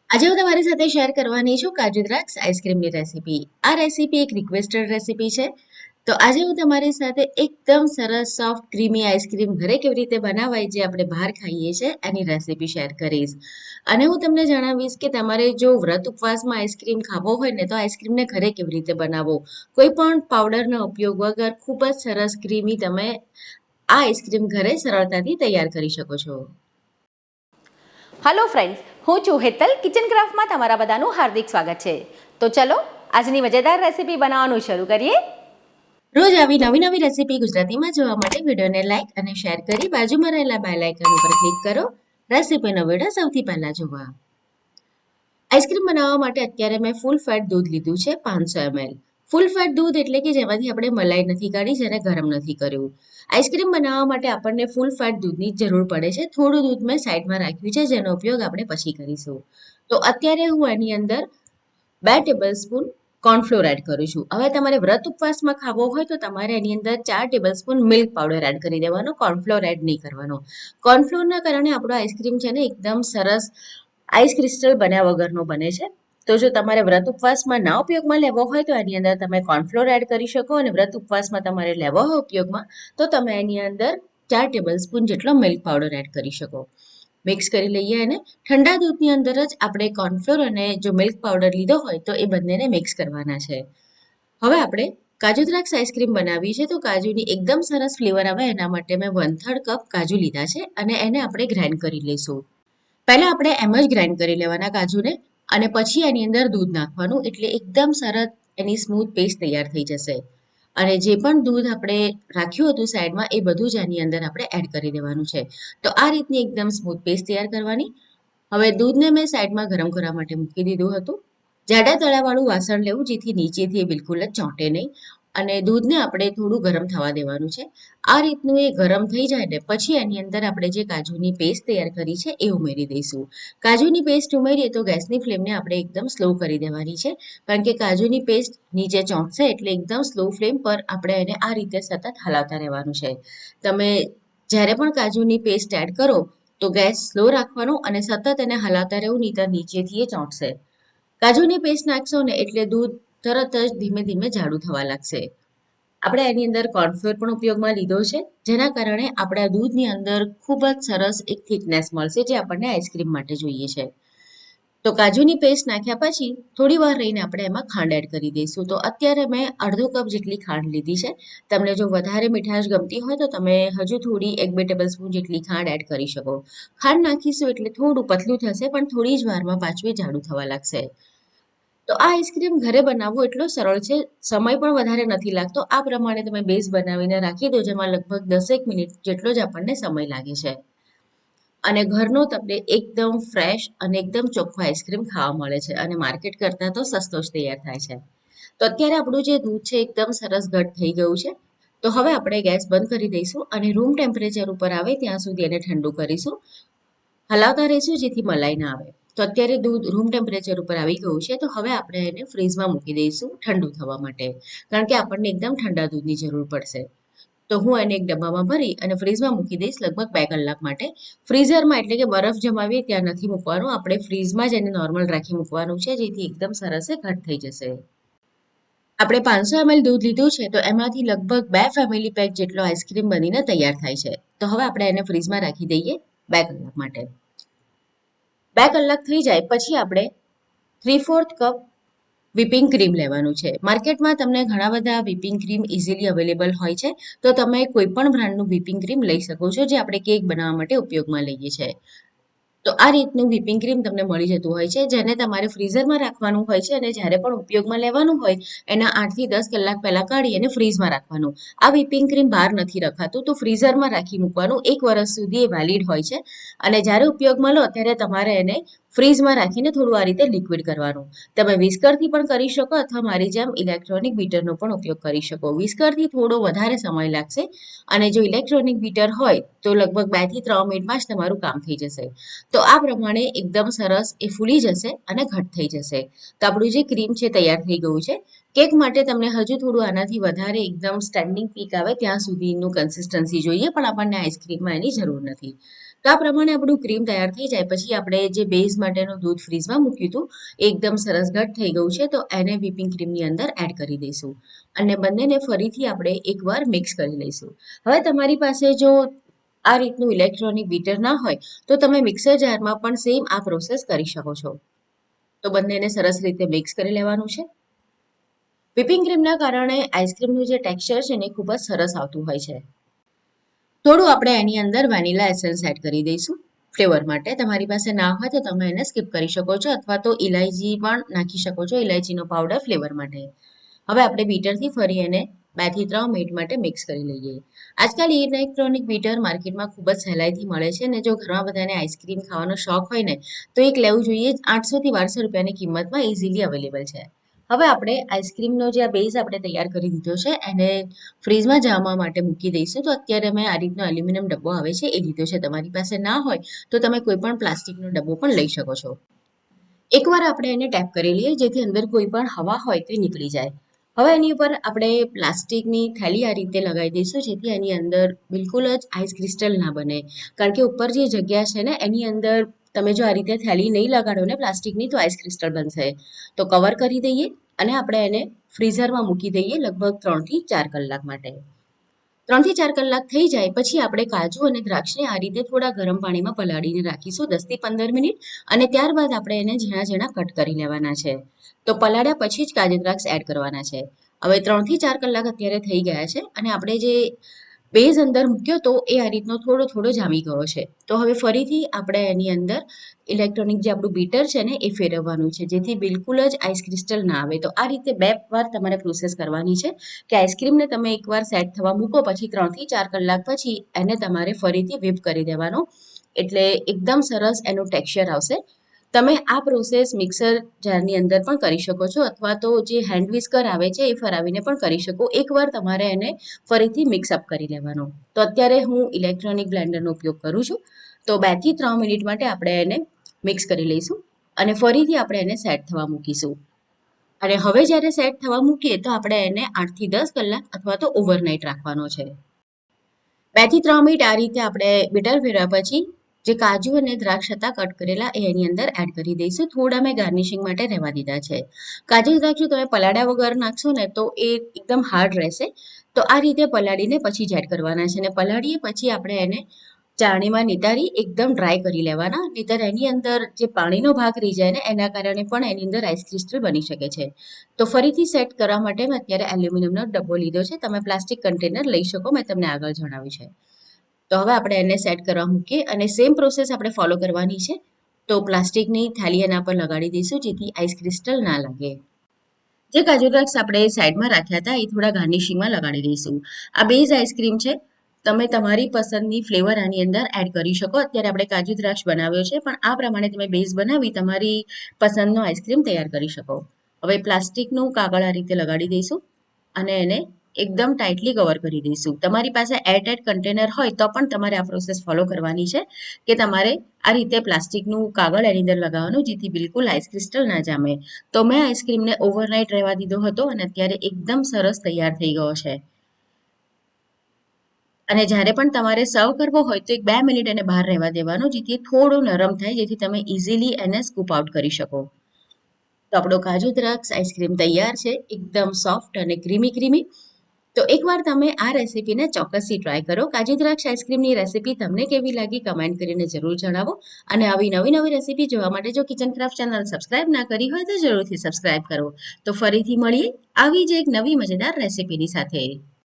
આજે હું તમારી સાથે શેર કરવાની છું કાજુ દ્રાક્ષ આઈસ્ક્રીમની રેસીપી. આ રેસીપી એક રિક્વેસ્ટેડ રેસીપી છે. તો આજે હું તમારી સાથે એકદમ સરસ સોફ્ટ ક્રીમી આઈસ્ક્રીમ ઘરે કેવી રીતે બનાવાય જે આપણે બહાર ખાઈએ છીએ એની રેસીપી શેર કરીશ. અને હું તમને જણાવીશ કે તમારે જો વ્રત ઉપવાસમાં આઈસ્ક્રીમ ખાવો હોય ને તો આઈસ્ક્રીમને ઘરે કેવી રીતે બનાવવો. કોઈ પણ પાવડરનો ઉપયોગ વગર ખૂબ જ સરસ ક્રીમી તમે આ આઈસ્ક્રીમ ઘરે સરળતાથી તૈયાર કરી શકો છો. હલો ફ્રેન્ડ્સ, હું છું હેતલ. કિચન ક્રાફ્ટમાં તમારા બધાનું હાર્દિક સ્વાગત છે. તો ચલો આજની મજેદાર રેસીપી બનાવવાનું શરૂ કરીએ. રોજ આવી નવી નવી રેસીપી ગુજરાતીમાં જોવા માટે વિડીયોને લાઇક અને શેર કરી બાજુમાં રહેલા બેલ આઇકન ઉપર ક્લિક કરો રેસીપીનો વિડીયો સૌથી પહેલા જોવા. આઈસ્ક્રીમ બનાવવા માટે અત્યારે મેં ફૂલ ફેટ દૂધ લીધું છે 500 ml. ફૂલ ફેટ દૂધ એટલે કે જેમાંથી આપણે મલાઈ નથી કાઢી જેને ગરમ નથી કર્યું. આઈસ્ક્રીમ બનાવવા માટે આપણને ફૂલ ફેટ દૂધની જરૂર પડે છે. થોડું દૂધ મેં સાઈડમાં રાખ્યું છે જેનો ઉપયોગ આપણે પછી કરીશું. તો અત્યારે હું એની અંદર 2 ટેબલસ્પૂન કોર્નફ્લોર એડ કરું છું. હવે તમારે વ્રત ઉપવાસમાં ખાવો હોય તો તમારે એની અંદર 4 ટેબલસ્પૂન મિલ્ક પાવડર એડ કરી દેવાનો, કોર્નફ્લોર એડ નહીં કરવાનો. કોર્નફ્લોરના કારણે આપણો આઈસ્ક્રીમ છે ને એકદમ સરસ આઈસ ક્રિસ્ટલ બન્યા વગરનો બને છે. તો જો તમારે વ્રત ઉપવાસમાં ના ઉપયોગમાં લેવો હોય તો એની અંદર તમે કોર્નફ્લોર એડ કરી શકો, અને વ્રત ઉપવાસમાં તમારે લેવો હોય ઉપયોગમાં તો તમે એની અંદર 4 ટેબલસ્પૂન જેટલો મિલ્ક પાવડર એડ કરી શકો. મિક્સ કરી લઈએ અને ઠંડા દૂધની અંદર જ આપણે કોર્નફ્લોર અને જો મિલ્ક પાવડર લીધો હોય તો એ બંનેને મિક્સ કરવાના છે. હવે આપણે કાજુ દ્રાક્ષ આઈસ્ક્રીમ બનાવી છે તો કાજુની એકદમ સરસ ફ્લેવર આવે એના માટે મેં 1/3 કપ કાજુ લીધા છે અને એને આપણે ગ્રાઇન્ડ કરી લઈશું. પહેલા આપણે એમ જ ગ્રાઇન્ડ કરી લેવાના કાજુને અને પછી એની અંદર દૂધ નાખવાનું એટલે એકદમ સરસ એની સ્મૂથ પેસ્ટ તૈયાર થઈ જશે. અને જે પણ દૂધ આપણે રાખ્યું હતું સાઈડમાં એ બધું જ આની અંદર આપણે એડ કરી દેવાનું છે. તો આ રીતની એકદમ સ્મૂથ પેસ્ટ તૈયાર કરવાની. હવે દૂધને મેં સાઈડમાં ગરમ કરવા માટે મૂકી દીધું હતું. જાડા તળાવાળું વાસણ લેવું જેથી નીચેથી એ બિલકુલ જ ચોંટે નહીં, અને દૂધને આપણે થોડું ગરમ થવા દેવાનું છે. આ રીતનું એ ગરમ થઈ જાય ને પછી એની અંદર આપણે જે કાજુની પેસ્ટ તૈયાર કરી છે એ ઉમેરી દઈશું. કાજુની પેસ્ટ ઉમેરીએ તો ગેસની ફ્લેમને આપણે એકદમ સ્લો કરી દેવાની છે, કારણ કે કાજુની પેસ્ટ નીચે ચોંટશે એટલે એકદમ સ્લો ફ્લેમ પર આપણે એને આ રીતે સતત હલાવતા રહેવાનું છે. તમે જ્યારે પણ કાજુની પેસ્ટ એડ કરો તો ગેસ સ્લો રાખવાનો અને સતત એને હલાવતા રહેવું, નહીંતર નીચેથી એ ચોંટશે. કાજુની પેસ્ટ નાખશો ને એટલે દૂધ તરત જ ધીમે ધીમે જાડું થવા લાગશે. આપણે એની અંદર કોર્નફ્લોર પણ ઉપયોગમાં લીધો છે જેના કારણે આપણા દૂધની અંદર ખૂબ જ સરસ એક થિકનેસ મળશે જે આપણને આઈસ્ક્રીમ માટે જોઈએ છે. તો કાજુની પેસ્ટ નાખ્યા પછી થોડી વાર રહીને આપણે એમાં ખાંડ એડ કરી દઈશું. તો અત્યારે મેં અડધો કપ જેટલી ખાંડ લીધી છે. તમને જો વધારે મીઠાશ ગમતી હોય તો તમે હજુ થોડી 1-2 ટેબલસ્પૂન જેટલી ખાંડ એડ કરી શકો. ખાંડ નાખીશું એટલે થોડું પતલું થશે પણ થોડી જ વારમાં પાછું એ જાડું થવા લાગશે. તો આ આઈસ્ક્રીમ ઘરે બનાવવો એટલો સરળ છે, સમય પણ વધારે નથી લાગતો. આ પ્રમાણે તમે બેઝ બનાવીને રાખી દો જેમાં લગભગ 10 મિનિટ જેટલો જ આપણને સમય લાગે છે. અને ઘરનો તમને એકદમ ફ્રેશ અને એકદમ ચોખ્ખો આઈસ્ક્રીમ ખાવા મળે છે અને માર્કેટ કરતાં તો સસ્તો જ તૈયાર થાય છે. તો અત્યારે આપણું જે દૂધ છે એકદમ સરસ ઘટ થઈ ગયું છે. તો હવે આપણે ગેસ બંધ કરી દઈશું અને રૂમ ટેમ્પરેચર ઉપર આવે ત્યાં સુધી એને ઠંડુ કરીશું. હલાવતા રહીશું જેથી મલાઈ ના આવે. તો અત્યારે દૂધ રૂમ ટેમ્પરેચર ઉપર આવી ગયું છે. તો હવે આપણે એને ફ્રીઝમાં મૂકી દઈશું ઠંડુ થવા માટે, કારણ કે આપણને એકદમ ઠંડા દૂધની જરૂર પડશે. તો હું એને એક ડબ્બામાં ભરી અને ફ્રીઝમાં મૂકી દઈશ લગભગ 2 કલાક માટે. ફ્રીઝરમાં એટલે કે બરફ જમાવીએ ત્યાં નથી મૂકવાનું, આપણે ફ્રીઝમાં જ એને નોર્મલ રાખી મૂકવાનું છે જેથી એકદમ સરસ એ ઘટ થઈ જશે. આપણે 500 ml દૂધ લીધું છે તો એમાંથી લગભગ 2 ફેમિલી પેક જેટલો આઈસ્ક્રીમ બનીને તૈયાર થાય છે. તો હવે આપણે એને ફ્રીઝમાં રાખી દઈએ 2 કલાક માટે. 2 કલાક થઈ જાય પછી આપણે 3/4 કપ વિપિંગ ક્રીમ લેવાનું છે. માર્કેટમાં તમને ઘણા બધા વિપિંગ ક્રીમ ઇઝીલી અવેલેબલ હોય છે. તો તમે કોઈ પણ બ્રાન્ડનું વિપિંગ ક્રીમ લઈ શકો છો જે આપણે કેક બનાવવા માટે ઉપયોગમાં લઈએ છીએ. તો આ રીતનું વિપિંગ ક્રીમ તમને મળી જતું હોય છે જેને તમારે ફ્રીઝરમાં રાખવાનું હોય છે, અને જ્યારે પણ ઉપયોગમાં લેવાનું હોય એના 8 થી 10 કલાક પહેલાં કાઢી અને ફ્રીઝમાં રાખવાનું. આ વિપિંગ ક્રીમ બહાર નથી રખાતું, તો ફ્રીઝરમાં રાખી મૂકવાનું. 1 વર્ષ સુધી એ વેલિડ હોય છે અને જ્યારે ઉપયોગમાં લો ત્યારે તમારે એને ફ્રીઝમાં રાખીને થોડું આ રીતે લિક્વિડ કરવાનું. તમે વિસ્કરથી પણ કરી શકો અથવા મારી જેમ ઇલેક્ટ્રોનિક બીટરનો પણ ઉપયોગ કરી શકો. વિસ્કરથી થોડો વધારે સમય લાગશે અને જો ઇલેક્ટ્રોનિક બીટર હોય તો લગભગ 2 થી 3 મિનિટમાં જ તમારું કામ થઈ જશે. તો આ પ્રમાણે એકદમ સરસ એ ફૂલી જશે અને ઘટ થઈ જશે. તો આપણું જે ક્રીમ છે તૈયાર થઈ ગયું છે. કેક માટે તમને હજુ થોડું આનાથી વધારે એકદમ સ્ટેન્ડિંગ પીક આવે ત્યાં સુધીનું કન્સિસ્ટન્સી જોઈએ, પણ આપણને આઈસ્ક્રીમમાં એની જરૂર નથી. તો આ પ્રમાણે આપણું ક્રીમ તૈયાર થઈ જાય પછી આપણે જે બેઝ માટેનું દૂધ ફ્રીઝમાં મૂક્યું હતું એ એકદમ સરસ ઘટ થઈ ગયું છે તો એને વ્હિપિંગ ક્રીમની અંદર એડ કરી દઈશું અને બંનેને ફરીથી આપણે એકવાર મિક્સ કરી લઈશું. હવે તમારી પાસે જો આ રીતનું ઇલેક્ટ્રોનિક બીટર ના હોય તો તમે મિક્સર જારમાં પણ સેમ આ પ્રોસેસ કરી શકો છો. તો બંનેને સરસ રીતે મિક્સ કરી લેવાનું છે. વ્હિપિંગ ક્રીમના કારણે આઈસ્ક્રીમનું જે ટેક્સચર છે ને ખૂબ જ સરસ આવતું હોય છે. થોડું આપણે એની અંદર વેનીલા એસેન્સ એડ કરી દઈશું ફ્લેવર માટે. તમારી પાસે ના હોય તો તમે એને સ્કીપ કરી શકો છો અથવા તો ઇલાયચી પણ નાખી શકો છો, ઇલાયચીનો પાવડર ફ્લેવર માટે. હવે આપણે બીટરથી ફરી એને 2 થી 3 મિનિટ માટે મિક્સ કરી લઈએ. આજકાલ ઇલેક્ટ્રોનિક બીટર માર્કેટમાં ખૂબ જ સહેલાઈથી મળે છે અને જો ઘણા બધાને આઈસ્ક્રીમ ખાવાનો શોખ હોય ને તો એક લેવું જોઈએ. 800 થી 1200 રૂપિયાની કિંમતમાં ઇઝીલી અવેલેબલ છે. હવે આપણે આઈસ્ક્રીમનો જે આ બેઝ આપણે તૈયાર કરી દીધો છે એને ફ્રીઝમાં જામવા માટે મૂકી દઈશું. તો અત્યારે મેં આ રીતનો એલ્યુમિનિયમ ડબ્બો આવે છે એ લીધો છે. તમારી પાસે ના હોય તો તમે કોઈ પણ પ્લાસ્ટિકનો ડબ્બો પણ લઈ શકો છો. એકવાર આપણે એને ટેપ કરી લઈએ જેથી અંદર કોઈ પણ હવા હોય તે નીકળી જાય. હવે એની ઉપર આપણે પ્લાસ્ટિકની થેલી આ રીતે લગાવી દઈશું જેથી એની અંદર બિલકુલ જ આઈસ ક્રિસ્ટલ ના બને. કારણ કે ઉપર જે જગ્યા છે ને એની અંદર તમે જો આ રીતે થેલી નહીં લગાડો ને પ્લાસ્ટિકની તો આઈસ ક્રિસ્ટલ બનશે. તો કવર કરી દઈએ અને આપણે એને ફ્રીઝરમાં મૂકી દઈએ લગભગ 3 થી 4 કલાક માટે. 3 થી 4 કલાક થઈ જાય પછી આપણે કાજુ અને દ્રાક્ષને આ રીતે થોડા ગરમ પાણીમાં પલાળીને રાખીશું 10 થી 15 મિનિટ અને ત્યારબાદ આપણે એને ઝીણા ઝીણા કટ કરી લેવાના છે. તો પલાળ્યા પછી જ કાજુ દ્રાક્ષ એડ કરવાના છે. હવે 3 થી 4 કલાક અત્યારે થઈ ગયા છે અને આપણે જે બેઝ અંદર મૂક્યો તો એ આ રીતનો થોડો થોડો જામી ગયો છે. તો હવે ફરીથી આપણે એની અંદર ઇલેક્ટ્રોનિક જે આપણું બીટર છે ને એ ફેરવવાનું છે જેથી બિલકુલ જ આઈસ ક્રિસ્ટલ ના આવે. તો આ રીતે 2 વાર તમારે પ્રોસેસ કરવાની છે કે આઈસ્ક્રીમને તમે એકવાર સેટ થવા મૂકો પછી 3 થી 4 કલાક પછી એને તમારે ફરીથી whip કરી દેવાનો એટલે એકદમ સરસ એનું ટેક્સચર આવશે. તમે આ પ્રોસેસ મિક્સર જારની અંદર પણ કરી શકો છો અથવા તો જે હેન્ડ વિસ્કર આવે છે એ ફરાવીને પણ કરી શકો. એકવાર તમારે એને ફરીથી મિક્સઅપ કરી લેવાનો. તો અત્યારે હું ઇલેક્ટ્રોનિક બ્લેન્ડરનો ઉપયોગ કરું છું. તો 2 થી 3 મિનિટ માટે આપણે એને મિક્સ કરી લઈશું અને ફરીથી આપણે એને સેટ થવા મૂકીશું. અને હવે જ્યારે સેટ થવા મૂકીએ તો આપણે એને 8 થી 10 કલાક અથવા તો ઓવરનાઇટ રાખવાનો છે. 2 થી 3 મિનિટ આ રીતે આપણે બીટર ફેરવ્યા પછી જે કાજુ અને દ્રાક્ષ હતા કટ કરેલા એ એની અંદર એડ કરી દઈશું. થોડા મેં ગાર્નિશિંગ માટે રહેવા દીધા છે. કાજુ દ્રાક્ષ જો તમે પલાળ્યા વગર નાખશો ને તો એ એકદમ હાર્ડ રહેશે. તો આ રીતે પલાળીને પછી જ એડ કરવાના છે અને પલાળીએ પછી આપણે એને ચાળણીમાં નિતારી એકદમ ડ્રાય કરી લેવાના. નહીંતર એની અંદર જે પાણીનો ભાગ રહી જાય ને એના કારણે પણ એની અંદર આઈસ ક્રિસ્ટલ બની શકે છે. તો ફરીથી સેટ કરવા માટે મેં અત્યારે એલ્યુમિનિયમનો ડબ્બો લીધો છે. તમે પ્લાસ્ટિક કન્ટેનર લઈ શકો, મેં તમને આગળ જણાવ્યું છે. તો હવે આપણે એને સેટ કરવા મૂકીએ અને સેમ પ્રોસેસ આપણે ફોલો કરવાની છે. તો પ્લાસ્ટિકની થેલી એના પર લગાડી દઈશું જેથી આઈસ ક્રિસ્ટલ ના લાગે. જે કાજુ દ્રાક્ષ આપણે સાઈડમાં રાખ્યા હતા એ થોડા ગાર્નિશિંગમાં લગાડી દઈશું. આ બેઝ આઈસ્ક્રીમ છે. તમે તમારી પસંદની ફ્લેવર આની અંદર એડ કરી શકો. અત્યારે આપણે કાજુ દ્રાક્ષ બનાવ્યો છે પણ આ પ્રમાણે તમે બેઝ બનાવી તમારી પસંદનો આઈસ્ક્રીમ તૈયાર કરી શકો. હવે પ્લાસ્ટિકનું કાગળ આ રીતે લગાડી દઈશું અને એને એકદમ ટાઈટલી કવર કરી દઈશું. તમારી પાસે એરટાઇટ કન્ટેનર હોય તો પણ તમારે આ પ્રોસેસ ફોલો કરવાની છે કે તમારે આ રીતે પ્લાસ્ટિકનું કાગળ એની અંદર લગાવવાનું જેથી બિલકુલ આઈસ ક્રિસ્ટલ ના જામે. તો મેં આઈસ્ક્રીમને ઓવરનાઇટ રહેવા દીધો હતો અને અત્યારે એકદમ સરસ તૈયાર થઈ ગયો છે. અને જ્યારે પણ તમારે સર્વ કરવો હોય તો એક 2 મિનિટ એને બહાર રહેવા દેવાનો જેથી થોડો નરમ થાય જેથી તમે ઇઝીલી એને સ્કૂપ આઉટ કરી શકો. તો આપણો કાજુ દ્રાક્ષ આઈસ્ક્રીમ તૈયાર છે એકદમ સોફ્ટ અને ક્રીમી. તો એકવાર તમે આ રેસીપીને ચોક્કસથી ટ્રાય કરો. કાજુ દ્રાક્ષ આઈસ્ક્રીમની રેસીપી તમને કેવી લાગી કમેન્ટ કરીને જરૂર જણાવો અને આવી નવી રેસીપી જોવા માટે જો કિચન ક્રાફ્ટ ચેનલ સબસ્ક્રાઇબ ના કરી હોય તો જરૂરથી સબસ્ક્રાઇબ કરો. તો ફરીથી મળીએ આવી જ એક નવી મજેદાર રેસીપીની સાથે.